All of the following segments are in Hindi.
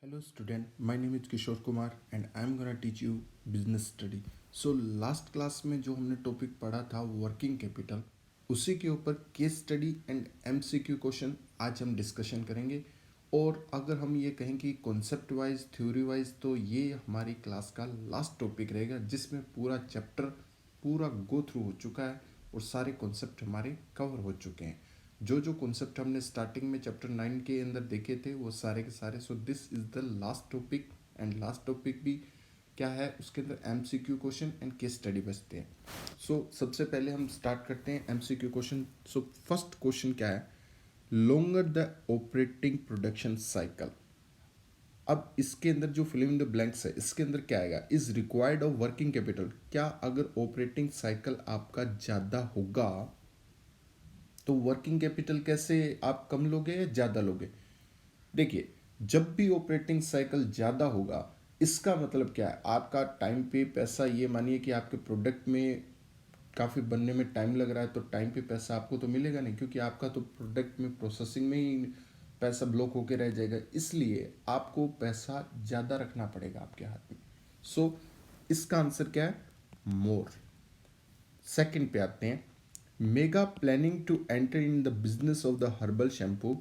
Hello student, my name is Kishore Kumar and I am gonna teach you business study. So last class में जो हमने टॉपिक पढ़ा था वर्किंग कैपिटल, उसी के ऊपर case study and MCQ question आज हम डिस्कशन करेंगे। और अगर हम ये कहें कि कॉन्सेप्ट वाइज थ्योरी वाइज तो ये हमारी क्लास का लास्ट टॉपिक रहेगा जिसमें पूरा चैप्टर पूरा गो थ्रू हो चुका है और सारे कॉन्सेप्ट हमारे कवर हो चुके हैं। जो जो कॉन्सेप्ट हमने स्टार्टिंग में चैप्टर 9 के अंदर देखे थे वो सारे के सारे। So this is the last topic and last topic भी क्या है, उसके अंदर MCQ question and case study बचते हैं। सो सबसे पहले हम स्टार्ट करते हैं MCQ question. So first question क्या है, longer the operating production cycle. अब इसके अंदर जो फिल इन द ब्लैंक्स है इसके अंदर क्या आएगा, is required of working capital. क्या अगर ऑपरेटिंग साइकिल आपका ज़्यादा होगा तो वर्किंग कैपिटल कैसे आप कम लोगे या ज़्यादा लोगे। देखिए, जब भी ऑपरेटिंग साइकिल ज़्यादा होगा इसका मतलब क्या है, आपका टाइम पे पैसा, ये मानिए कि आपके प्रोडक्ट में काफ़ी बनने में टाइम लग रहा है तो टाइम पे पैसा आपको तो मिलेगा नहीं, क्योंकि आपका तो प्रोडक्ट में प्रोसेसिंग में ही पैसा ब्लॉक होके रह जाएगा। इसलिए आपको पैसा ज़्यादा रखना पड़ेगा आपके हाथ में। सो इसका आंसर क्या है, मोर। सेकंड पे आते हैं, Megha planning to enter in the business of the herbal shampoo.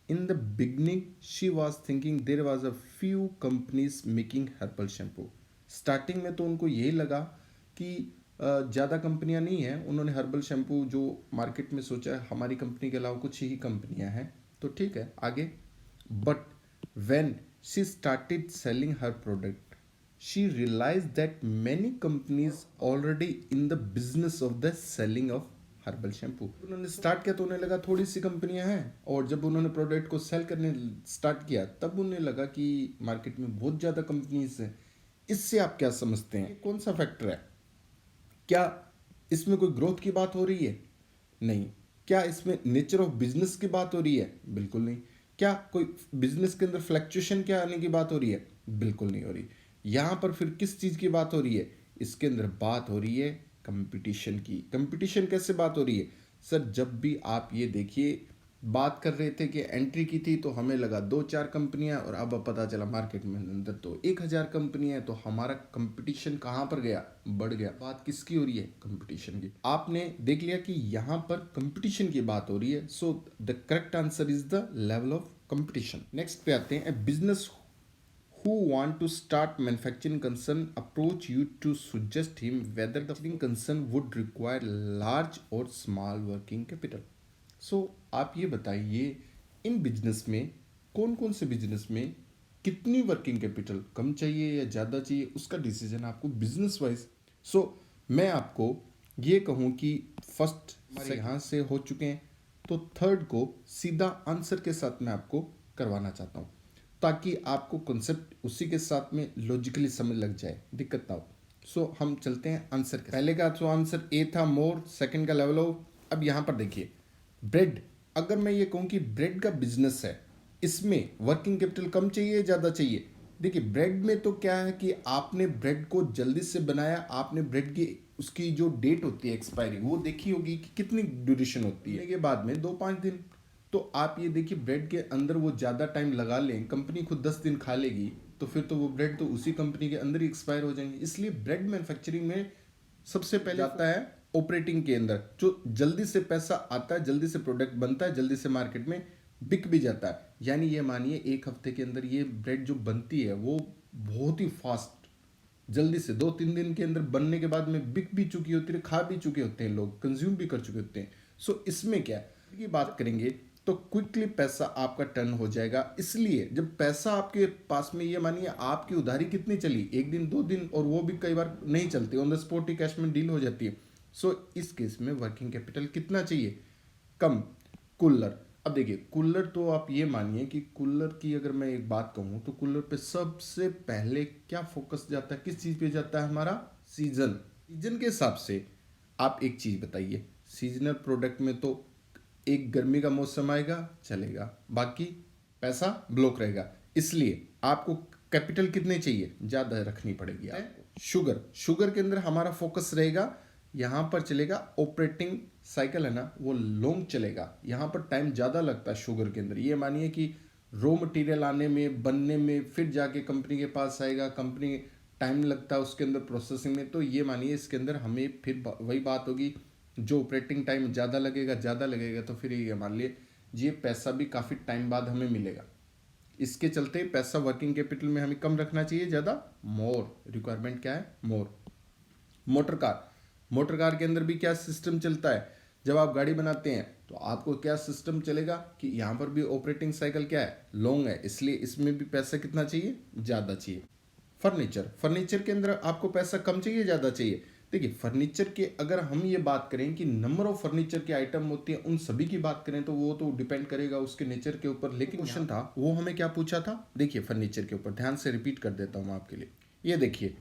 In the beginning she was thinking there was a few companies making herbal shampoo. Starting में तो उनको यही लगा कि ज़्यादा कंपनियां नहीं हैं, उन्होंने हर्बल शैम्पू जो मार्केट में सोचा हमारी कंपनी के अलावा कुछ ही कंपनियां हैं तो ठीक है आगे। But when she started selling her product she realized that many companies already in the business of the selling of herbal shampoo. उन्होंने स्टार्ट किया तो उन्हें लगा थोड़ी सी कंपनियां हैं, और जब उन्होंने प्रोडक्ट को सेल करने स्टार्ट किया तब उन्हें लगा कि मार्केट में बहुत ज़्यादा कंपनीज हैं। इससे आप क्या समझते हैं, कौन सा फैक्टर है? क्या इसमें कोई ग्रोथ की बात हो रही है? नहीं। क्या इसमें नेचर ऑफ बिजनेस की बात हो रही है? बिल्कुल नहीं। क्या कोई बिजनेस के अंदर फ्लक्चुएशन क्या आने की बात हो रही है? बिल्कुल नहीं हो रही। यहाँ पर फिर किस चीज़ की बात हो रही है? इसके अंदर बात हो रही है कंपटीशन की। कंपटीशन कैसे बात हो रही है सर? जब भी आप ये देखिए, बात कर रहे थे कि एंट्री की थी तो हमें लगा 2-4 कंपनियां, और अब पता चला मार्केट में अंदर तो 1000 कंपनियां हैं, तो हमारा कंपटीशन कहाँ पर गया? बढ़ गया। बात किसकी हो रही है? कंपटीशन की। आपने देख लिया कि यहाँ पर कंपटीशन की बात हो रही है। So the correct answer is the level of competition. Next पे आते हैं, business who want to start manufacturing concern approach you to suggest him whether the manufacturing concern would require large or small working capital. So आप ये बताइए, इन बिजनेस में कौन कौन से बिजनेस में कितनी वर्किंग कैपिटल कम चाहिए या ज़्यादा चाहिए, उसका डिसीजन आपको बिजनेस वाइज। सो मैं आपको ये कहूँ कि फर्स्ट हमारे यहाँ से हो चुके हैं, तो थर्ड को सीधा आंसर के साथ मैं आपको करवाना चाहता हूँ ताकि आपको कॉन्सेप्ट उसी के साथ में लॉजिकली समझ लग जाए, दिक्कत ना हो। सो हम चलते हैं आंसर के। पहले का तो आंसर ए था मोर, सेकंड का लेवल ऑफ। अब यहाँ पर देखिए, ब्रेड, अगर मैं ये कहूँ कि ब्रेड का बिजनेस है, इसमें वर्किंग कैपिटल कम चाहिए ज़्यादा चाहिए? देखिए, ब्रेड में तो क्या है कि आपने ब्रेड को जल्दी से बनाया, आपने ब्रेड की उसकी जो डेट होती है एक्सपायरी वो देखी होगी कि कितनी ड्यूरेशन होती है, के बाद में 2-5 दिन। तो आप ये देखिए, ब्रेड के अंदर वो ज़्यादा टाइम लगा लें, कंपनी खुद 10 दिन खा लेगी तो फिर तो वो ब्रेड तो उसी कंपनी के अंदर ही एक्सपायर हो जाएंगे। इसलिए ब्रेड मैन्युफैक्चरिंग में सबसे पहले आता है ऑपरेटिंग के अंदर, जो जल्दी से पैसा आता है, जल्दी से प्रोडक्ट बनता है, जल्दी से मार्केट में बिक भी जाता है। यानी ये मानिए 1 हफ्ते के अंदर ये ब्रेड जो बनती है वो बहुत ही फास्ट, जल्दी से 2-3 दिन के अंदर बनने के बाद में बिक भी चुकी होती है, खा भी चुके होते हैं लोग, कंज्यूम भी कर चुके होते हैं। सो इसमें क्या की बात करेंगे तो क्विकली पैसा आपका टर्न हो जाएगा। इसलिए जब पैसा आपके पास में, ये मानिए आपकी उधारी कितनी चली, 1 दिन 2 दिन, और वो भी कई बार नहीं चलती, on the spot he cash में डील हो जाती है। सो इस केस में वर्किंग कैपिटल कितना चाहिए? कम। कूलर, अब देखिए कूलर तो आप ये मानिए कि कूलर की अगर मैं एक बात कहूँ तो कूलर पे सबसे पहले क्या फोकस जाता है, किस चीज़ पे जाता है? हमारा सीजन। सीजन के हिसाब से आप एक चीज़ बताइए, सीजनल प्रोडक्ट में तो एक गर्मी का मौसम आएगा चलेगा, बाकी पैसा ब्लॉक रहेगा। इसलिए आपको कैपिटल कितने चाहिए? ज़्यादा रखनी पड़ेगी आपको। शुगर, शुगर के अंदर हमारा फोकस रहेगा, यहाँ पर चलेगा ऑपरेटिंग साइकिल है ना वो लॉन्ग चलेगा, यहाँ पर टाइम ज़्यादा लगता है शुगर के अंदर। ये मानिए कि रॉ मटेरियल आने में, बनने में, फिर जाके कंपनी के पास आएगा, कंपनी टाइम लगता है उसके अंदर प्रोसेसिंग में। तो ये मानिए इसके अंदर हमें फिर वही बात होगी, जो ऑपरेटिंग टाइम ज़्यादा लगेगा तो फिर ये मान लिए ये पैसा भी काफ़ी टाइम बाद हमें मिलेगा। इसके चलते पैसा वर्किंग कैपिटल में हमें कम रखना चाहिए, ज़्यादा मोर। रिक्वायरमेंट क्या है? मोर। मोटर कार के अंदर भी क्या सिस्टम चलता है? जब आप गाड़ी बनाते हैं तो आपको क्या सिस्टम चलेगा कि यहाँ पर भी ऑपरेटिंग साइकिल क्या है? लॉन्ग है, इसलिए इसमें भी पैसा कितना चाहिए? ज़्यादा चाहिए। फर्नीचर के अंदर आपको पैसा कम चाहिए, ज़्यादा चाहिए? देखिए, फर्नीचर के अगर हम ये बात करें कि नंबर ऑफ फर्नीचर के आइटम होती हैं, उन सभी की बात करें तो वो तो डिपेंड करेगा उसके नेचर के ऊपर। लेकिन क्वेश्चन था वो हमें क्या पूछा था? देखिए, फर्नीचर के ऊपर ध्यान से रिपीट कर देता हूँ आपके लिए। ये देखिए,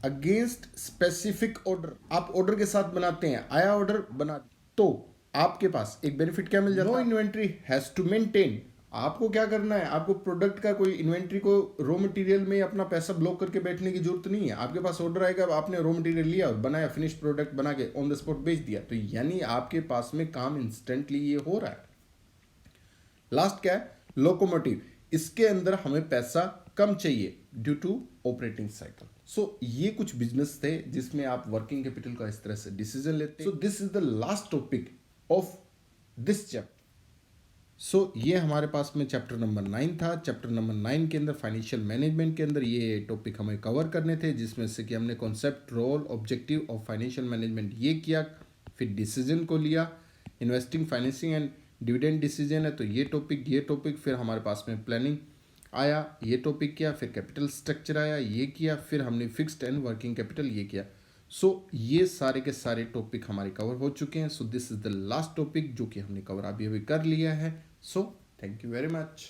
अगेंस्ट स्पेसिफिक ऑर्डर, आप ऑर्डर के साथ बनाते हैं, आया ऑर्डर बना, तो आपके पास एक बेनिफिट क्या मिल जाता है? No inventory has to maintain. आपको क्या करना है? आपको प्रोडक्ट का कोई इन्वेंट्री को रॉ मटेरियल में अपना पैसा ब्लॉक करके बैठने की जरूरत नहीं है। आपके पास ऑर्डर आएगा, आपने रॉ मटेरियल लिया और बनाया, फिनिश प्रोडक्ट बना के ऑन द स्पॉट बेच दिया, तो यानी आपके पास में काम इंस्टेंटली ये हो रहा है। लास्ट क्या है? लोकोमोटिव। इसके अंदर हमें पैसा कम चाहिए ड्यू टू ऑपरेटिंग साइकिल। सो ये कुछ बिजनेस थे जिसमें आप वर्किंग कैपिटल का इस तरह से डिसीजन लेते हैं। So this is the last topic of this chapter. So ये हमारे पास में चैप्टर नंबर 9 था। चैप्टर नंबर 9 के अंदर फाइनेंशियल मैनेजमेंट के अंदर ये टॉपिक हमें कवर करने थे, जिसमें से कि हमने concept, role, objective of financial management ये किया, फिर डिसीजन को लिया, investing, financing and dividend decision है तो ये टॉपिक, फिर हमारे पास में प्लानिंग आया, ये टॉपिक किया, फिर कैपिटल स्ट्रक्चर आया, ये किया, फिर हमने फिक्स्ड एंड वर्किंग कैपिटल ये किया। सो ये सारे के सारे टॉपिक हमारे कवर हो चुके हैं। So this is the last topic जो कि हमने कवर अभी कर लिया है। So thank you very much.